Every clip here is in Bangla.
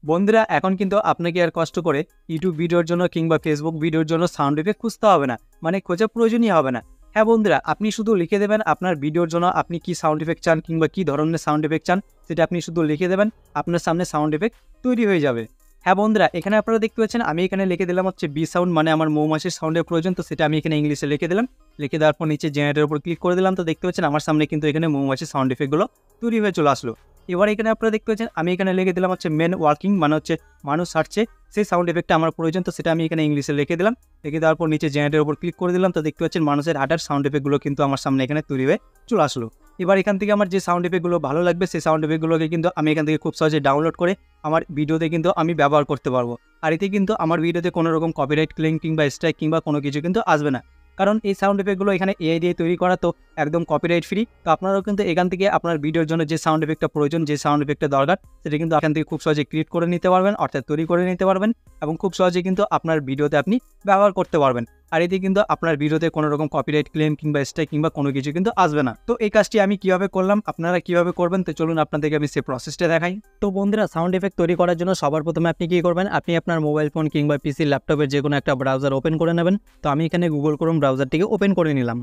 বন্ধুরা এখন কিন্তু আপনাকে আর কষ্ট করে ইউটিউব ভিডিওর জন্য কিংবা ফেসবুক ভিডিওর জন্য সাউন্ড ইফেক্ট খুঁজতে হবে না, মানে খোঁজার প্রয়োজনই হবে না। হ্যাঁ বন্ধুরা, আপনি শুধু লিখে দেবেন আপনার ভিডিওর জন্য আপনি কি সাউন্ড ইফেক্ট চান কিংবা কি ধরনের সাউন্ড ইফেক্ট চান, সেটা আপনি শুধু লিখে দেবেন, আপনার সামনে সাউন্ড ইফেক্ট তৈরি হয়ে যাবে। হ্যাঁ বন্ধুরা, এখানে আপনারা দেখতে পাচ্ছেন আমি এখানে লিখে দিলাম হচ্ছে বি সাউন্ড, মানে আমার মৌমাছির সাউন্ডের প্রয়োজন, তো সেটা আমি এখানে ইংলিশে লিখে দিলাম। লিখে দেওয়ার পর নিচে জেনারেটের উপর ক্লিক করে দিলাম, তো দেখতে পাচ্ছেন আমার সামনে কিন্তু এখানে মৌমাছির সাউন্ড ইফেক্টগুলো তৈরি হয়ে চলে আসলো। এবার এখানে আপনারা দেখতে পাচ্ছেন আমি এখানে লিখে দিলাম হচ্ছে মেন ওয়ার্কিং, মানে হচ্ছে মানুষ হাঁটছে, সেই সাউন্ড ইফেক্টটা আমার প্রয়োজন, তো সেটা আমি এখানে ইংলিশে লিখে দিলাম। লিখে দেওয়ার পর নিচে জেনারেটের উপর ক্লিক করে দিলাম, তো দেখতে পাচ্ছেন মানুষের হাঁটার সাউন্ড ইফেক্টগুলো কিন্তু আমার সামনে এখানে তৈরি হয়ে চলে আসলো। এবার এখান থেকে আমার যে সাউন্ড ইফেক্টগুলো ভালো লাগবে সেই সাউন্ড ইফেক্টগুলোকে কিন্তু আমি এখান থেকে খুব সহজে ডাউনলোড করে আমার ভিডিওতে কিন্তু আমি ব্যবহার করতে পারবো। আর এতে কিন্তু আমার ভিডিওতে কোনো রকম কপিরাইট ক্লেম কিংবা স্ট্রাইক কিংবা কোনো কিছু কিন্তু আসবে না, কারণ এই সাউন্ড ইফেক্টগুলো এখানে এআই দিয়ে তৈরি করা, তো একদম কপিরাইট ফ্রি। তো আপনারাও কিন্তু এখান থেকে আপনার ভিডিওর জন্য যে সাউন্ড ইফেক্টটা প্রয়োজন, যে সাউন্ড ইফেক্টটা দরকার, সেটা কিন্তু এখান থেকে খুব সহজে ক্রিয়েট করে নিতে পারবেন, অর্থাৎ তৈরি করে নিতে পারবেন, এবং খুব সহজে কিন্তু আপনার ভিডিওতে আপনি ব্যবহার করতে পারবেন। আর এতে কিন্তু আপনার ভিডিওতে কোনো রকম কপিরাইট ক্লেম কিংবা স্ট্রাইক কিংবা কোনো কিছু কিন্তু আসবে না। তো এই কাজটি আমি কিভাবে করলাম, আপনারা কিভাবে করবেন, তো চলুন আপনাদেরকে আমি সেই প্রসেসটা দেখাই। তো বন্ধুরা, সাউন্ড ইফেক্ট তৈরি করার জন্য সবার প্রথমে আপনি কি করবেন, আপনি আপনার মোবাইল ফোন কিংবা পিসি ল্যাপটপের যে কোনো একটা ব্রাউজার ওপেন করে নেবেন। তো আমি এখানে গুগল ক্রোম ব্রাউজারটিকে ওপেন করে নিলাম।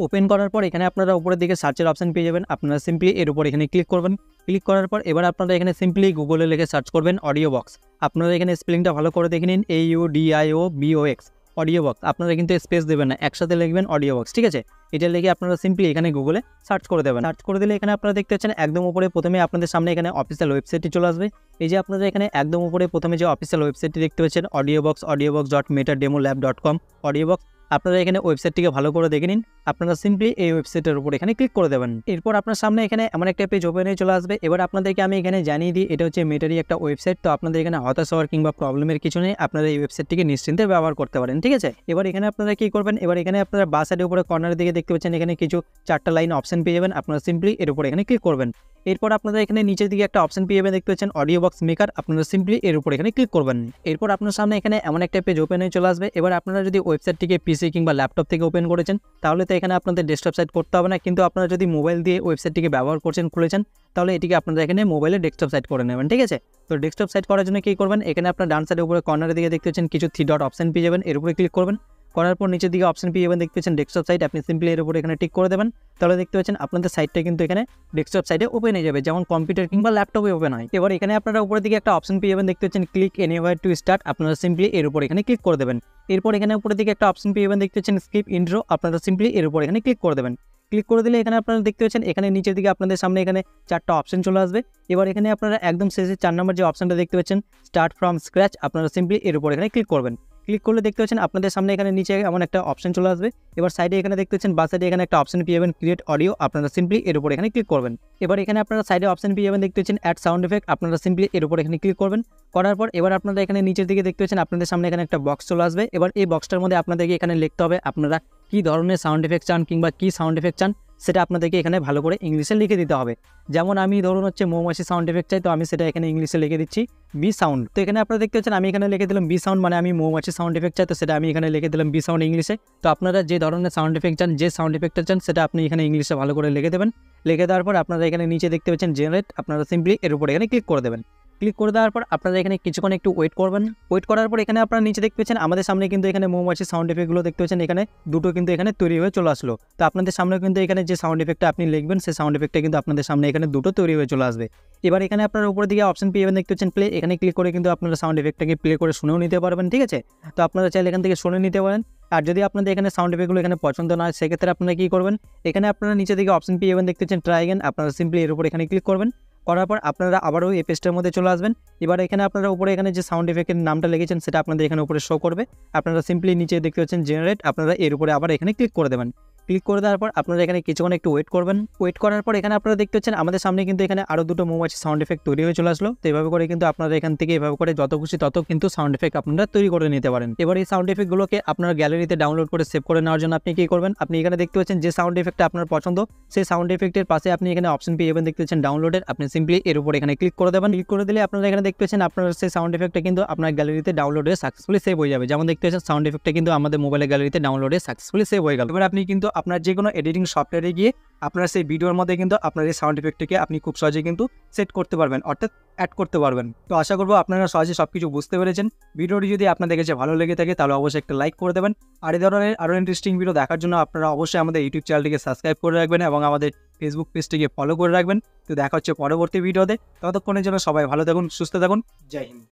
ওপেন করার পর এখানে আপনারা উপরের দিকে সার্চের অপশন পেয়ে যাবেন, আপনারা সিম্পলি এর উপর এখানে ক্লিক করবেন। ক্লিক করার পর এবার আপনারা এখানে সিম্পলি গুগলে লিখে সার্চ করবেন অডিও বক্স। আপনারা এখানে স্পেলিংটা ভালো করে দেখে নিন, AUDIOBOX, অডিও বক্স। আপনারা কিন্তু স্পেস দেবেন না, একসাথে লিখবেন অডিও বক্স, ঠিক আছে? এটা লিখে আপনারা সিম্পলি এখানে গুগলে সার্চ করে দেবেন। সার্চ করে দিলে এখানে আপনারা দেখতে পাচ্ছেন একদম উপরে প্রথমে আপনাদের সামনে এখানে অফিসিয়াল ওয়েবসাইটটি চলে আসবে। এই যে আপনারা এখানে একদম উপরে প্রথমে যে অফিসিয়াল ওয়েবসাইটটি দেখতে পাচ্ছেন audiobox.metademolab.com, অডিও বক্স। আপনারা এখানে ওয়েবসাইটটিকে ভালো করে দেখে নিন। আপনারা সিম্পলি এই ওয়েবসাইটের উপর এখানে ক্লিক করে দেবেন। এরপর আপনার সামনে এখানে এমন একটা পেজ ওপেন হয়ে চলে আসবে। এবার আপনাদেরকে আমি এখানে জানিয়ে দিই, এটা হচ্ছে মেটারি একটা ওয়েবসাইট। তো আপনাদের এখানে হতাশ হওয়ার কিংবা প্রবলেমের কিছু নেই, আপনারা এই ওয়েবসাইটটিকে নিশ্চিন্তে ব্যবহার করতে পারেন, ঠিক আছে? এবার এখানে আপনারা কি করবেন, এবার এখানে আপনারা বাঁ সাইডের উপরে কর্নারের দিকে দেখতে পাচ্ছেন এখানে কিছু 4টা লাইন অপশন পেয়ে যাবেন। আপনারা সিম্পলি এর উপর এখানে ক্লিক করবেন। এরপর আপনারা এখানে নিচের দিকে একটা অপশন পেয়ে যাবেন, দেখতে পাচ্ছেন অডিও বক্স মেকার। আপনারা সিম্পলি এর উপর এখানে ক্লিক করবেন। এরপর আপনার সামনে এখানে এমন একটা পেজ ওপেন হয়ে চলে আসবে। এবার আপনারা যদি ওয়েবসাইটটিকে পিসি কিংবা ল্যাপটপ থেকে ওপেন করেছেন তাহলে তো এখানে আপনাদের ডেস্কটপ সাইট করতে হবে না, কিন্তু আপনারা যদি মোবাইল দিয়ে ওয়েবসাইটটিকে ব্যবহার করছেন, খুলেছেন, তাহলে এটিকে আপনারা এখানে মোবাইলে ডেস্কটপ সাইট করে নেবেন, ঠিক আছে? তো ডেস্কটপ সাইট করার জন্য কি করবেন, এখানে আপনার ডান সাইডের উপরে কর্নারের দিকে দেখতে পাচ্ছেন কিছু 3 ডট অপশন পেয়ে যাবেন, এর উপরে ক্লিক করবেন। করার পর নিচের দিকে অপশন পেয়ে যাবেন, দেখতে পাচ্ছেন ডেস্কটপ সাইট। আপনি সিম্পলি এর উপরে এখানে টিক করে দেবেন, তাহলে দেখতে পাচ্ছেন আপনাদের সাইটটা কিন্তু এখানে ডেস্কটপ সাইটে ওপেন হয়ে যাবে, যেমন কম্পিউটার কিংবা ল্যাপটপে ওপেন হয়। এবার এখানে আপনারা উপরের দিকে একটা অপশন পেয়ে যাবেন, দেখতে পাচ্ছেন ক্লিক এনিওয়্যার টু স্টার্ট। আপনারা সিম্পলি এর উপর এখানে ক্লিক করে দেবেন। এরপর এখানে উপরের দিকে একটা অপশন পেয়ে যাবেন, দেখতে পাচ্ছেন স্কিপ ইন্ট্রো। আপনারা সিম্পলি এর উপর এখানে ক্লিক করে দেবেন। ক্লিক করে দিলে এখানে আপনারা দেখতে পাচ্ছেন এখানে নিচের দিকে আপনাদের সামনে এখানে 4টা অপশন চলে আসবে। এবার এখানে আপনারা একদম শেষে 4 নম্বর যে অপশনটা দেখতে পাচ্ছেন স্টার্ট ফ্রম স্ক্র্যাচ, আপনারা সিম্পলি এর উপর এখানে ক্লিক করবেন। ক্লিক করলে দেখতে পাচ্ছেন আপনাদের সামনে এখানে নিচে এমন একটা অপশন চলে আসবে। এবার সাইডে এখানে দেখতে পাচ্ছেন বা সাইডে এখানে একটা অপশন পেয়ে যাবেন ক্রিয়েট অডিও। আপনারা সিম্পলি এর উপর এখানে ক্লিক করবেন। এবার এখানে আপনারা সাইডে অপশন পেয়ে যাবেন, দেখতে পাচ্ছেন অ্যাড সাউন্ড ইফেক্ট। আপনারা সিম্পলি এর উপর এখানে ক্লিক করবেন। করার পর এবার আপনারা এখানে নিচের দিকে দেখতে পাচ্ছেন আপনাদের সামনে এখানে একটা বক্স চলে আসবে। এবার এই বক্সটার মধ্যে আপনাদেরকে এখানে লিখতে হবে আপনারা কী ধরনের সাউন্ড ইফেক্ট চান কিংবা কী সাউন্ড ইফেক্ট চান, সেটা আপনাদেরকে এখানে ভালো করে ইংলিশে লিখে দিতে হবে। যেমন আমি ধরুন হচ্ছে মৌমাছি সাউন্ড ইফেক্ট চাই, তো আমি সেটা এখানে ইংলিশে লিখে দিচ্ছি বি সাউন্ড। তো এখানে আপনারা দেখতে পাচ্ছেন আমি এখানে লিখে দিলাম বি সাউন্ড, মানে আমি মৌমাছি সাউন্ড ইফেক্ট চাই, তো সেটা আমি এখানে লিখে দিলাম বি সাউন্ড ইংলিশে। তো আপনারা যে ধরনের সাউন্ড ইফেক্ট চান, যে সাউন্ড ইফেক্টটা চান, সেটা আপনি এখানে ইংলিশে ভালো করে লিখে দেবেন। লিখে দেওয়ার পর আপনারা এখানে নিচে দেখতে পাচ্ছেন জেনারেট। আপনারা সিম্পলি এর উপর এখানে ক্লিক করে দেবেন। ক্লিক করে দেওয়ার পর আপনারা এখানে কিছুক্ষণ একটু ওয়েট করবেন। ওয়েট করার পর এখানে আপনারা নিচে দেখতে পাচ্ছেন আমাদের সামনে কিন্তু এখানে মৌমাছি সাউন্ড ইফেক্টগুলো দেখতে পাচ্ছেন এখানে দুটো কিন্তু এখানে তৈরি হয়ে চলে আসলো। তো আপনাদের সামনে কিন্তু এখানে যে সাউন্ড ইফেক্টটা আপনি লিখবেন সেই সাউন্ড ইফেক্টটা কিন্তু আপনাদের সামনে এখানে দুটো তৈরি হয়ে চলে আসবে। এবার এখানে আপনারা উপরের দিকে অপশন পেয়ে যাবেন, দেখতে পাচ্ছেন প্লে। এখানে ক্লিক করে কিন্তু আপনারা সাউন্ড ইফেক্টটাকে প্লে করে শুনেও নিতে পারবেন, ঠিক আছে? তো আপনারা চাইলে এখান থেকে শুনে নিতে পারেন। আর যদি আপনাদের এখানে সাউন্ড ইফেক্টগুলো এখানে পছন্দ না হয়, সেক্ষেত্রে আপনারা কী করবেন, এখানে আপনারা নিচে দিকে অপশন পেয়ে যাবেন, দেখতে পাচ্ছেন ট্রাই অ্যাগেন। আপনারা সিম্পলি এর উপর এখানে ক্লিক করবেন। করার পর আপনারা আবারও এই পেজটার মধ্যে চলে আসবেন। এবার এখানে আপনারা উপরে এখানে যে সাউন্ড ইফেক্টের নামটা লিখেছেন সেটা আপনাদের এখানে উপরে শো করবে। আপনারা সিম্পলি নিচে দেখতে পাচ্ছেন জেনারেট। আপনারা এর উপরে আবার এখানে ক্লিক করে দেবেন। ক্লিক করে দেওয়ার পর আপনারা এখানে কিছুক্ষণ একটু ওয়েট করবেন। ওয়েট করার পর এখানে আপনারা দেখতে পাচ্ছেন আমাদের সামনে কিন্তু এখানে আরও দুটো মৌমাছি সাউন্ড ইফেক্ট তৈরি হয়ে চলে আসলো। তো এভাবে করে কিন্তু আপনারা এখান থেকে এভাবে করে যত খুশি তত কিন্তু সাউন্ড ইফেক্ট আপনারা তৈরি করে নিতে পারেন। এবার এই সাউন্ড ইফেক্টগুলোকে আপনার গ্যালারিতে ডাউনলোড করে সেভ করে নেওয়ার জন্য আপনি কী করবেন, আপনি এখানে দেখতে পাচ্ছেন যে সাউন্ড ইফেক্টটা আপনার পছন্দ সেই সাউন্ড ইফেক্টের পাশে আপনি এখানে অপশন পেয়ে যাবেন, দেখতে পাচ্ছেন ডাউনলোডের। আপনি সিম্পলি এর উপর এখানে ক্লিক করে দেবেন। ক্লিক করে দিলে আপনারা এখানে দেখতে পাচ্ছেন আপনার সেই সাউন্ড ইফেক্টটা কিন্তু আপনার গ্যালারিতে ডাউনলোডে সাকসেসফুলি সেভ হয়ে যাবে। যেমন দেখতে পাচ্ছেন সাউন্ড ইফেক্টটা কিন্তু আমাদের মোবাইলের গ্যালারিতে ডাউনলোডে সাকসেসফুলি সেভ হয়ে গেল। এবার আপনি কিন্তু আপনার যে কোনো এডিটিং সফটওয়্যারে গিয়ে আপনার সেই ভিডিওর মধ্যে কিন্তু আপনার এই সাউন্ড ইফেক্টটিকে আপনি খুব সহজে কিন্তু সেট করতে পারবেন, অর্থাৎ অ্যাড করতে পারবেন। তো আশা করবো আপনারা সহজে সব কিছু বুঝতে পেরেছেন। ভিডিওটি যদি আপনাদের কাছে ভালো লেগে থাকে তাহলে অবশ্যই একটা লাইক করে দেবেন। আর এই ধরনের আরও ইন্টারেস্টিং ভিডিও দেখার জন্য আপনারা অবশ্যই আমাদের ইউটিউব চ্যানেলটিকে সাবস্ক্রাইব করে রাখবেন এবং আমাদের ফেসবুক পেজটিকে ফলো করে রাখবেন। তো দেখা হচ্ছে পরবর্তী ভিডিওতে। ততক্ষণের জন্য সবাই ভালো থাকুন, সুস্থ থাকুন। জয় হিন্দ।